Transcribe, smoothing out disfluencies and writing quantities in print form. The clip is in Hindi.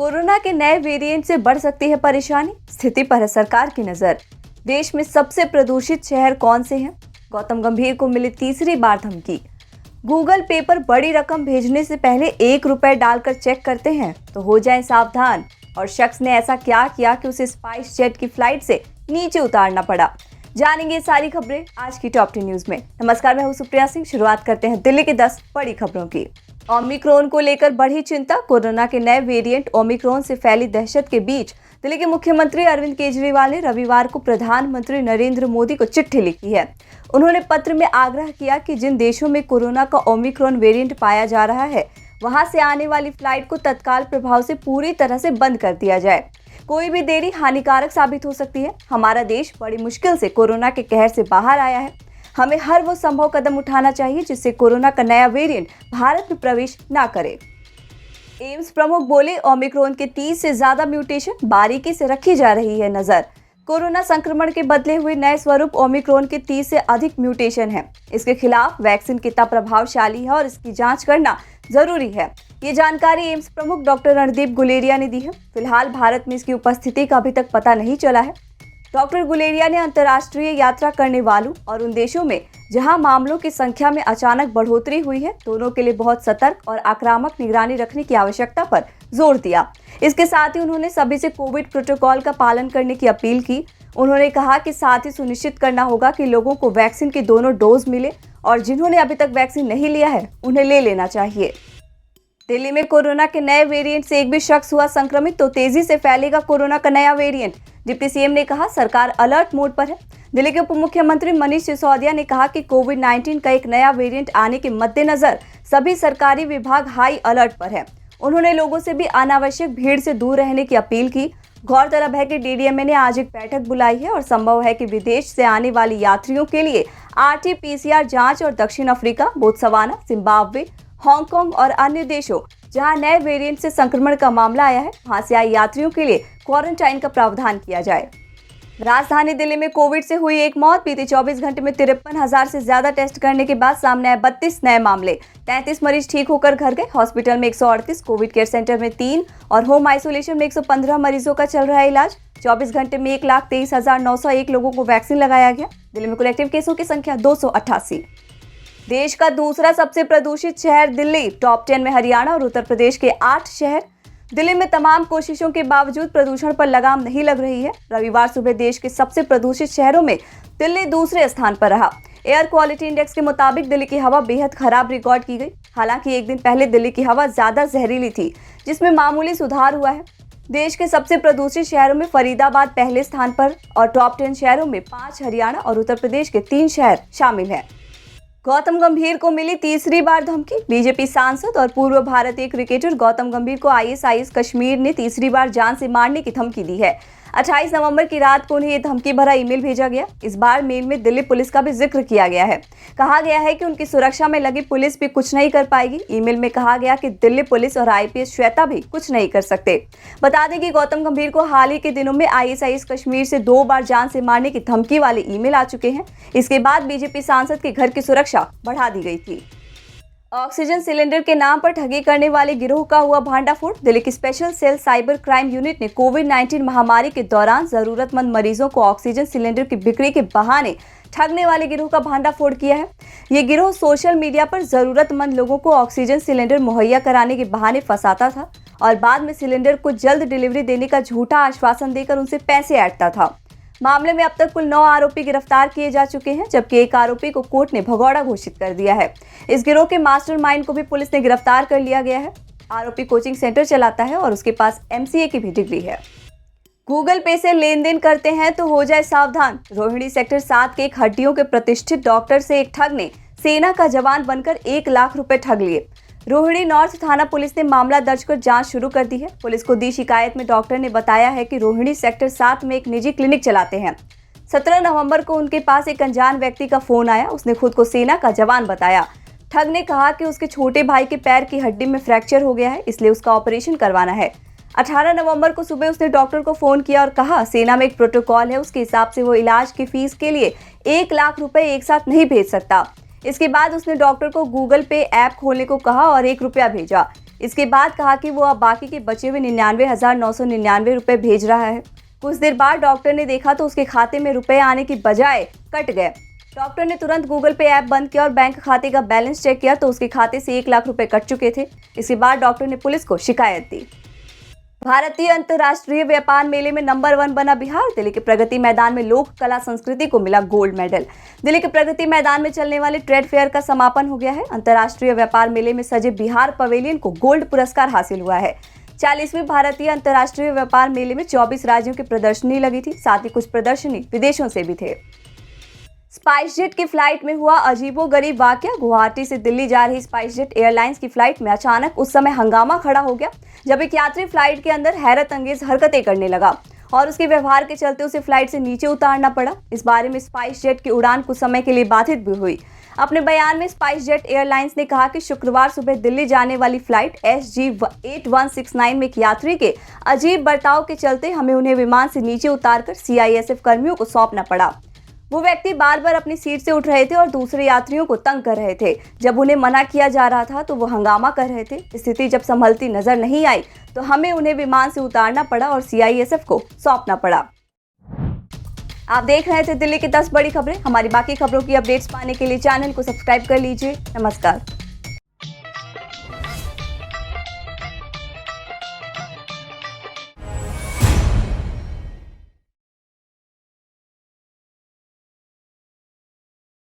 कोरोना के नए वेरिएंट से बढ़ सकती है परेशानी, स्थिति पर है सरकार की नजर। देश में सबसे प्रदूषित शहर कौन से हैं? गौतम गंभीर को मिली तीसरी बार धमकी। गूगल पे पर बड़ी रकम भेजने से पहले 1 रुपए डालकर चेक करते हैं तो हो जाएं सावधान। और शख्स ने ऐसा क्या किया कि उसे स्पाइस जेट की फ्लाइट से नीचे उतारना पड़ा। जानेंगे सारी खबरें आज की टॉप 10 न्यूज में। नमस्कार, मैं हूं सुप्रिया सिंह। शुरुआत करते हैं दिल्ली की 10 बड़ी खबरों की। ओमिक्रॉन को लेकर बढ़ी चिंता। कोरोना के नए वेरिएंट ओमिक्रॉन से फैली दहशत के बीच दिल्ली के मुख्यमंत्री अरविंद केजरीवाल ने रविवार को प्रधानमंत्री नरेंद्र मोदी को चिट्ठी लिखी है। उन्होंने पत्र में आग्रह किया कि जिन देशों में कोरोना का ओमिक्रॉन वेरिएंट पाया जा रहा है, वहां से आने वाली फ्लाइट को तत्काल प्रभाव से पूरी तरह से बंद कर दिया जाए। कोई भी देरी हानिकारक साबित हो सकती है। हमारा देश बड़ी मुश्किल से कोरोना के कहर से बाहर आया है। हमें हर वो संभव कदम उठाना चाहिए जिससे कोरोना का नया वेरिएंट भारत में प्रवेश ना करे। एम्स प्रमुख बोले, ओमिक्रॉन के 30 से ज्यादा म्यूटेशन बारीकी से रखी जा रही है नजर। कोरोना संक्रमण के बदले हुए नए स्वरूप ओमिक्रॉन के 30 से अधिक म्यूटेशन हैं। इसके खिलाफ वैक्सीन कितना प्रभावशाली है और इसकी जांच करना जरूरी है। ये जानकारी एम्स प्रमुख डॉक्टर रणदीप गुलेरिया ने दी है। फिलहाल भारत में इसकी उपस्थिति का अभी तक पता नहीं चला है। डॉक्टर गुलेरिया ने अंतर्राष्ट्रीय यात्रा करने वालों और उन देशों में जहां मामलों की संख्या में अचानक बढ़ोतरी हुई है, दोनों के लिए बहुत सतर्क और आक्रामक निगरानी रखने की आवश्यकता पर जोर दिया। इसके साथ ही उन्होंने सभी से कोविड प्रोटोकॉल का पालन करने की अपील की। उन्होंने कहा कि साथ ही सुनिश्चित करना होगा कि लोगों को वैक्सीन के दोनों डोज मिले और जिन्होंने अभी तक वैक्सीन नहीं लिया है उन्हें ले लेना चाहिए। दिल्ली में कोरोना के नए वेरिएंट से एक भी शख्स हुआ संक्रमित तो तेजी से फैलेगा कोरोना का नया वेरिएंट। डिप्टी सीएम ने कहा, सरकार अलर्ट मोड पर है। दिल्ली के उप मुख्यमंत्री मनीष सिसोदिया ने कहा कि कोविड-19 का एक नया वेरिएंट आने के मद्देनजर सभी सरकारी विभाग हाई अलर्ट पर है। उन्होंने लोगों से भी अनावश्यक भीड़ से दूर रहने की अपील की। गौरतलब है कि डीडीएमए ने आज एक बैठक बुलाई है और संभव है कि विदेश से आने वाले यात्रियों के लिए RT-PCR जांच और दक्षिण अफ्रीका, बोत्सवाना, जिम्बाब्वे, हांगकांग और अन्य देशों जहां नए वेरिएंट से संक्रमण का मामला आया है, वहां से आए यात्रियों के लिए क्वारंटाइन का प्रावधान किया जाए। राजधानी दिल्ली में कोविड से हुई एक मौत। बीते 24 घंटे में 53,000 से ज्यादा टेस्ट करने के बाद सामने आए 32 नए मामले। 33 मरीज ठीक होकर घर गए। हॉस्पिटल में 138, कोविड केयर सेंटर में 3 और होम आइसोलेशन में 115 मरीजों का चल रहा है इलाज। 24 घंटे में 1,23,901 लोगों को वैक्सीन लगाया गया। दिल्ली में कुल एक्टिव केसों की संख्या 288। देश का दूसरा सबसे प्रदूषित शहर दिल्ली। टॉप 10 में हरियाणा और उत्तर प्रदेश के 8 शहर। दिल्ली में तमाम कोशिशों के बावजूद प्रदूषण पर लगाम नहीं लग रही है। रविवार सुबह देश के सबसे प्रदूषित शहरों में दिल्ली दूसरे स्थान पर रहा। एयर क्वालिटी इंडेक्स के मुताबिक दिल्ली की हवा बेहद खराब रिकॉर्ड की गई। हालांकि एक दिन पहले दिल्ली की हवा ज्यादा जहरीली थी, जिसमें मामूली सुधार हुआ है। देश के सबसे प्रदूषित शहरों में फरीदाबाद पहले स्थान पर और टॉप 10 शहरों में 5 हरियाणा और उत्तर प्रदेश के 3 शहर शामिल हैं। गौतम गंभीर को मिली तीसरी बार धमकी। बीजेपी सांसद और पूर्व भारतीय क्रिकेटर गौतम गंभीर को ISIS कश्मीर ने तीसरी बार जान से मारने की धमकी दी है। 28 नवंबर की रात को उन्हें ये धमकी भरा ईमेल भेजा गया। इस बार मेल में दिल्ली पुलिस का भी जिक्र किया गया है। कहा गया है कि उनकी सुरक्षा में लगी पुलिस भी कुछ नहीं कर पाएगी। ईमेल में कहा गया कि दिल्ली पुलिस और IPS श्वेता भी कुछ नहीं कर सकते। बता दें कि गौतम गंभीर को हाल ही के दिनों में ISIS कश्मीर से 2 बार जान से मारने की धमकी वाले ईमेल आ चुके हैं। इसके बाद बीजेपी सांसद के घर की सुरक्षा बढ़ा दी गई थी। ऑक्सीजन सिलेंडर के नाम पर ठगी करने वाले गिरोह का हुआ भांडाफोड़। दिल्ली की special cell cyber crime unit ने कोविड-19 महामारी के दौरान जरूरतमंद मरीजों को ऑक्सीजन सिलेंडर की बिक्री के बहाने ठगने वाले गिरोह का भांडाफोड़ किया है। ये गिरोह सोशल मीडिया पर जरूरतमंद लोगों को ऑक्सीजन सिलेंडर मुहैया कराने के बहाने फंसाता था और बाद में सिलेंडर को जल्द डिलीवरी देने का झूठा आश्वासन देकर उनसे पैसे ऐंठता था। मामले में अब तक कुल 9 आरोपी गिरफ्तार किए जा चुके हैं, जबकि एक आरोपी को कोर्ट ने भगौड़ा घोषित कर दिया है। इस गिरोह के मास्टरमाइंड को भी पुलिस ने गिरफ्तार कर लिया गया है। आरोपी कोचिंग सेंटर चलाता है और उसके पास MCA की भी डिग्री है। गूगल पे से लेन देन करते हैं तो हो जाए सावधान। रोहिणी सेक्टर 7 के एक हड्डियों के प्रतिष्ठित डॉक्टर से एक ठग ने सेना का जवान बनकर 1 लाख रुपए ठग लिए। रोहिणी नॉर्थ थाना पुलिस ने मामला दर्ज कर जांच शुरू कर दी है। पुलिस को दी शिकायत में डॉक्टर ने बताया है कि रोहिणी सेक्टर 7 में एक निजी क्लिनिक चलाते हैं। 17 नवंबर को उनके पास एक अनजान व्यक्ति का फोन आया। उसने खुद को सेना का जवान बताया। ठग ने कहा कि उसके छोटे भाई के पैर की हड्डी में फ्रैक्चर हो गया है, इसलिए उसका ऑपरेशन करवाना है। 18 नवंबर को सुबह उसने डॉक्टर को फोन किया और कहा सेना में एक प्रोटोकॉल है, उसके हिसाब से वो इलाज की फीस के लिए 1 लाख रुपए एक साथ नहीं भेज सकता। इसके बाद उसने डॉक्टर को गूगल पे ऐप खोलने को कहा और 1 रुपया भेजा। इसके बाद कहा कि वो अब बाकी के बचे हुए 99,999 रुपए भेज रहा है। कुछ देर बाद डॉक्टर ने देखा तो उसके खाते में रुपए आने की बजाय कट गए। डॉक्टर ने तुरंत गूगल पे ऐप बंद किया और बैंक खाते का बैलेंस चेक किया तो उसके खाते से 1 लाख रुपए कट चुके थे। इसके बाद डॉक्टर ने पुलिस को शिकायत दी। भारतीय अंतर्राष्ट्रीय व्यापार मेले में नंबर 1 बना बिहार। दिल्ली के प्रगति मैदान में लोक कला संस्कृति को मिला गोल्ड मेडल। दिल्ली के प्रगति मैदान में चलने वाले ट्रेड फेयर का समापन हो गया है। अंतर्राष्ट्रीय व्यापार मेले में सजे बिहार पवेलियन को गोल्ड पुरस्कार हासिल हुआ है। 40वीं भारतीय अंतर्राष्ट्रीय व्यापार मेले में 24 राज्यों की प्रदर्शनी लगी थी। साथ ही कुछ प्रदर्शनी विदेशों से भी थे। स्पाइस जेट की फ्लाइट में हुआ अजीबोगरीब वाकया। गुवाहाटी से दिल्ली जा रही स्पाइस जेट एयरलाइंस की फ्लाइट में अचानक उस समय हंगामा खड़ा हो गया जब एक यात्री फ्लाइट के अंदर हैरत अंगेज हरकतें करने लगा और उसके व्यवहार के चलते उसे फ्लाइट से नीचे उतारना पड़ा। इस बारे में स्पाइस जेट की उड़ान कुछ समय के लिए बाधित भी हुई। अपने बयान में स्पाइस जेट एयरलाइंस ने कहा कि शुक्रवार सुबह दिल्ली जाने वाली फ्लाइट SG8169 में एक यात्री के अजीब बर्ताव के चलते हमें उन्हें विमान से नीचे उतारकर CISF कर्मियों को सौंपना पड़ा। वो व्यक्ति बार बार अपनी सीट से उठ रहे थे और दूसरे यात्रियों को तंग कर रहे थे। जब उन्हें मना किया जा रहा था तो वो हंगामा कर रहे थे। स्थिति जब संभलती नजर नहीं आई तो हमें उन्हें विमान से उतारना पड़ा और CISF को सौंपना पड़ा। आप देख रहे थे दिल्ली की 10 बड़ी खबरें। हमारी बाकी खबरों की अपडेट्स पाने के लिए चैनल को सब्सक्राइब कर लीजिए। नमस्कार।